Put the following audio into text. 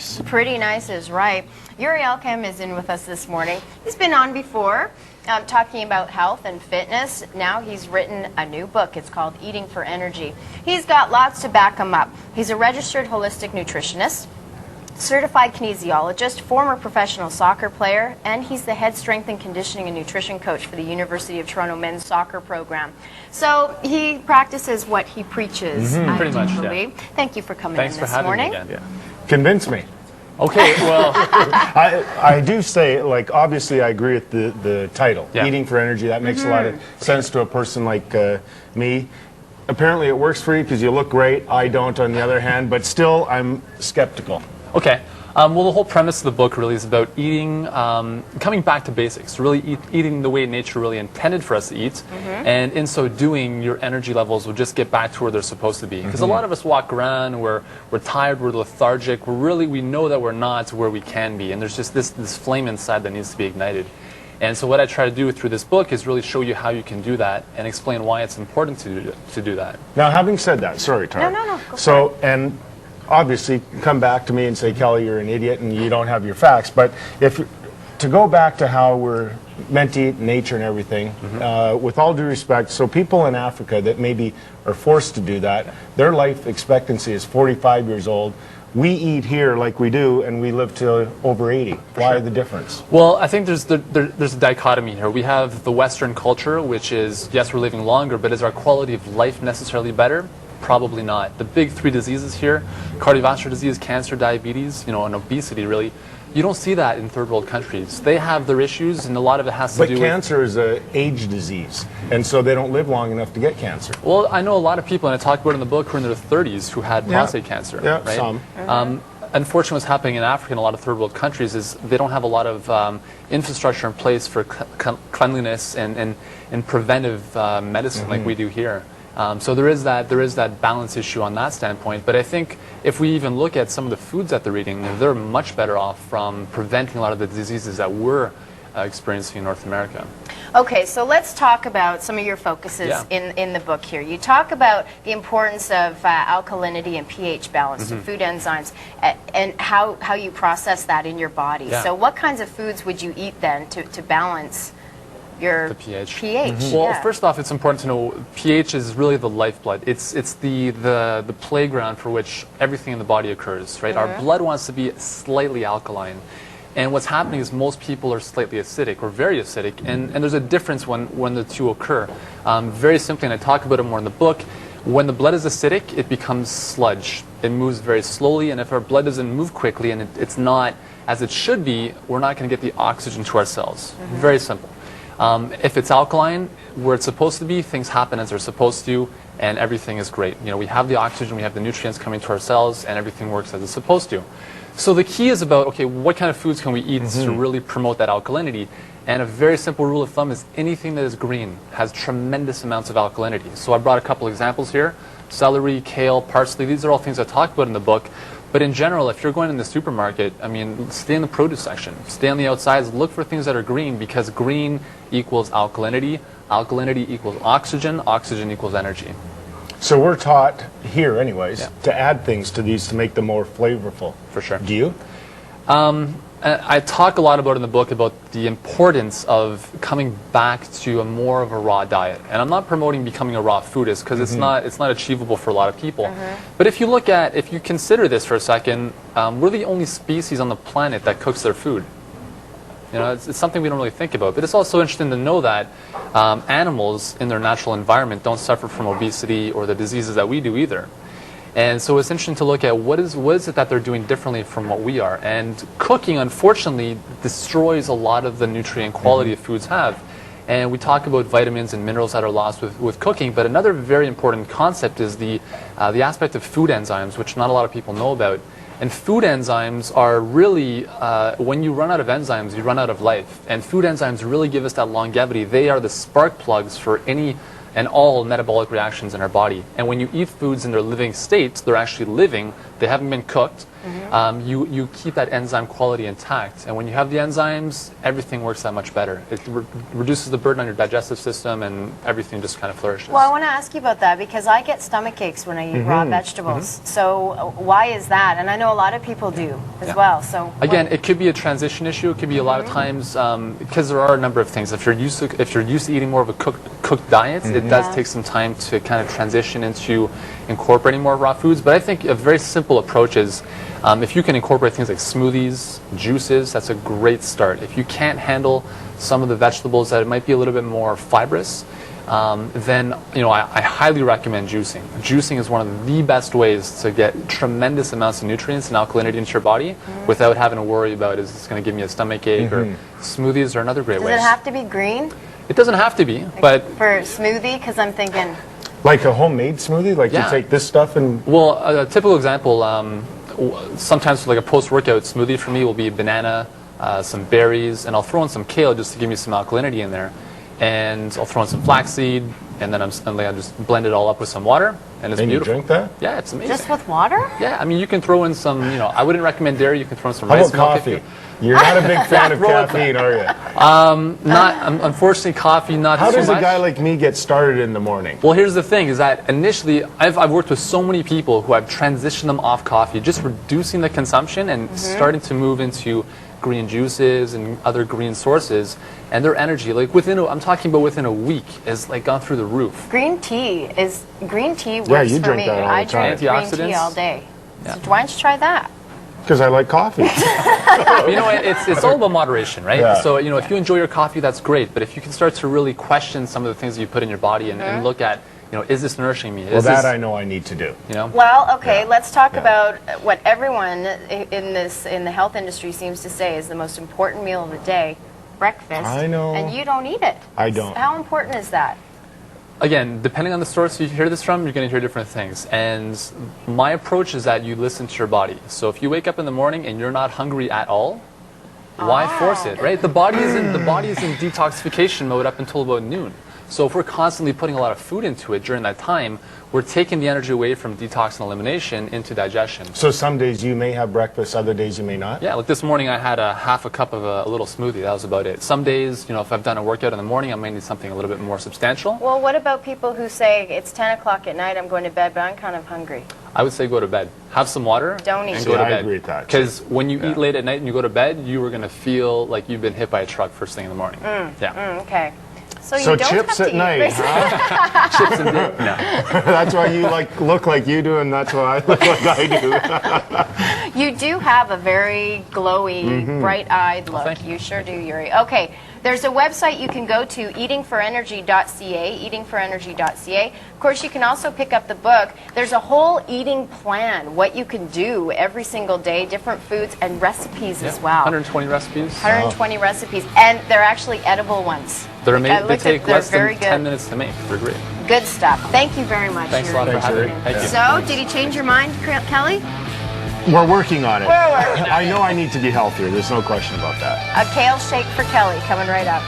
nice. Pretty nice is right. Yuri Elkaim is in with us this morning. He's been on before talking about health and fitness. Now he's written a new book. It's called Eating for Energy. He's got lots to back him up. He's a registered holistic nutritionist, certified kinesiologist, former professional soccer player, and he's the head strength and conditioning and nutrition coach for the University of Toronto men's soccer program. So he practices what he preaches, I pretty much, believe. yeah. Thank you for coming Thanks in for this having morning. me again. Yeah. Convince me. Okay, well, I do say, like, obviously I agree with the title, Yeah. Eating for Energy. That makes a lot of sense to a person like me. Apparently it works for you because you look great. I don't, on the other hand, but still I'm skeptical. okay. Well, the whole premise of the book really is about eating, coming back to basics, really eating the way nature really intended for us to eat. And in so doing, your energy levels will just get back to where they're supposed to be. Because a lot of us walk around, we're tired, we're lethargic, we know that we're not where we can be. And there's just this flame inside that needs to be ignited. And so what I try to do through this book is really show you how you can do that and explain why it's important to do that. Now, having said that, sorry, Tara. No. Go So, for it. and obviously, come back to me and say, Kelly, you're an idiot and you don't have your facts. But to go back to how we're meant to eat, nature and everything, with all due respect, so people in Africa that maybe are forced to do that, their life expectancy is 45 years old. We eat here like we do, and we live to over 80. Why the difference? Well, I think there's a dichotomy here. We have the Western culture, which is, yes, we're living longer, but is our quality of life necessarily better? Probably not. The big three diseases here, cardiovascular disease, cancer, diabetes, and obesity, really, you don't see that in third world countries. They have their issues, and a lot of it has to do with... But cancer is an age disease, and so they don't live long enough to get cancer. Well, I know a lot of people, and I talk about it in the book, who are in their 30s who had prostate cancer. Yeah, right? some. Unfortunately, what's happening in Africa and a lot of third world countries is they don't have a lot of infrastructure in place for cleanliness and preventive medicine like we do here. So there is that balance issue on that standpoint. But I think if we even look at some of the foods that they're eating, they're much better off from preventing a lot of the diseases that we're experiencing in North America. Okay, so let's talk about some of your focuses in the book here. You talk about the importance of alkalinity and pH balance to food enzymes and how you process that in your body. Yeah. So what kinds of foods would you eat then to balance your The pH. Yeah. Well, first off, it's important to know pH is really the lifeblood. It's the playground for which everything in the body occurs, right? Our blood wants to be slightly alkaline. And what's happening is most people are slightly acidic or very acidic, and there's a difference when the two occur. Very simply, and I talk about it more in the book, when the blood is acidic, it becomes sludge. It moves very slowly, and if our blood doesn't move quickly and it's not as it should be, we're not going to get the oxygen to our cells. Very simple. If it's alkaline, where it's supposed to be, things happen as they're supposed to, and everything is great. We have the oxygen, we have the nutrients coming to our cells, and everything works as it's supposed to. So the key is about, okay, what kind of foods can we eat to really promote that alkalinity? And a very simple rule of thumb is anything that is green has tremendous amounts of alkalinity. So I brought a couple examples here. Celery, kale, parsley, these are all things I talk about in the book. But in general, if you're going in the supermarket, stay in the produce section. Stay on the outsides, look for things that are green, because green equals alkalinity, alkalinity equals oxygen, oxygen equals energy. So we're taught here, anyways, to add things to these to make them more flavorful. For sure. Do you? I talk a lot about in the book about the importance of coming back to a more of a raw diet. And I'm not promoting becoming a raw foodist, because it's not achievable for a lot of people. But if you consider this for a second, we're the only species on the planet that cooks their food. It's something we don't really think about. But it's also interesting to know that animals in their natural environment don't suffer from obesity or the diseases that we do either. And so it's interesting to look at what is it that they're doing differently from what we are. And cooking, unfortunately, destroys a lot of the nutrient quality that foods have. And we talk about vitamins and minerals that are lost with cooking, but another very important concept is the aspect of food enzymes, which not a lot of people know about. And food enzymes are really, when you run out of enzymes, you run out of life. And food enzymes really give us that longevity. They are the spark plugs for any and all metabolic reactions in our body. And when you eat foods in their living states, they're actually living, they haven't been cooked, you keep that enzyme quality intact. And when you have the enzymes, everything works that much better. It reduces the burden on your digestive system, and everything just kind of flourishes. Well, I want to ask you about that because I get stomach aches when I eat raw vegetables. So why is that? And I know a lot of people do as well. So again, it could be a transition issue. It could be a lot of times because there are a number of things. If you're used to eating more of a cooked diet, it does take some time to kind of transition into incorporating more raw foods. But I think a very simple approach is if you can incorporate things like smoothies, juices, that's a great start. If you can't handle some of the vegetables that might be a little bit more fibrous, then I highly recommend juicing. Juicing is one of the best ways to get tremendous amounts of nutrients and alkalinity into your body without having to worry about is this going to give me a stomach ache, or smoothies are another great way. Does it have to be green? It doesn't have to be, but for smoothie, because I'm thinking Like a homemade smoothie? Like you take this stuff and... Well, a typical example, sometimes like a post-workout smoothie for me will be banana, some berries, and I'll throw in some kale just to give me some alkalinity in there. And I'll throw in some flaxseed, and then I just blend it all up with some water, and it's beautiful. You drink that? Yeah, it's amazing. just with water? Yeah, I mean, you can throw in some, I wouldn't recommend dairy. You can throw in some How rice about milk. coffee? You're not a big fan of caffeine, are you? Unfortunately, coffee, not How so does much. a guy like me get started in the morning? Well, here's the thing, is that initially, I've worked with so many people who I've transitioned them off coffee, just reducing the consumption and starting to move into green juices and other green sources, and their energy, like I'm talking about within a week, is like gone through the roof. Green tea works you for drink me. that all the I time. drink green tea Antioxidants? all day. Yeah. So why don't you try that? Because I like coffee. You know, it's all about moderation, right? Yeah. So, if you enjoy your coffee, that's great, but if you can start to really question some of the things that you put in your body and look at, is this nourishing me? Well, that I know I need to do. Well, okay, let's talk about what everyone in the health industry seems to say is the most important meal of the day, breakfast. I know. And you don't eat it. I don't. How important is that? Again, depending on the source you hear this from, you're going to hear different things. And my approach is that you listen to your body. So if you wake up in the morning and you're not hungry at all, why force it, right? The body is in detoxification mode up until about noon. So if we're constantly putting a lot of food into it during that time, we're taking the energy away from detox and elimination into digestion. So some days you may have breakfast, other days you may not? Yeah, like this morning I had half a cup of a little smoothie. That was about it. Some days, if I've done a workout in the morning, I might need something a little bit more substantial. Well, what about people who say, it's 10 o'clock at night, I'm going to bed, but I'm kind of hungry? I would say go to bed. Have some water. Don't eat. And go to bed. I agree with that. Because when you eat late at night and you go to bed, you are going to feel like you've been hit by a truck first thing in the morning. Okay. So you So don't chips have to at night, eat. huh? Chips and dip. No. That's why you look like you do, and that's why I look like I do. You do have a very glowy, bright-eyed look. thank you. You sure do, Yuri. Okay, there's a website you can go to, eatingforenergy.ca, eatingforenergy.ca. Of course, you can also pick up the book. There's a whole eating plan, what you can do every single day, different foods and recipes as well. 120 recipes. 120 recipes, and they're actually edible ones. They're I amazing. They looked take at, they're less very than good. 10 minutes to make. They're great. Good stuff. Thank you very much. Thanks a lot Yuri. for having me. Yuri. Thank you. So, did he change your mind, Kelly? We're working on it. We're working on I know I need to be healthier. There's no question about that. A kale shake for Kelly coming right up.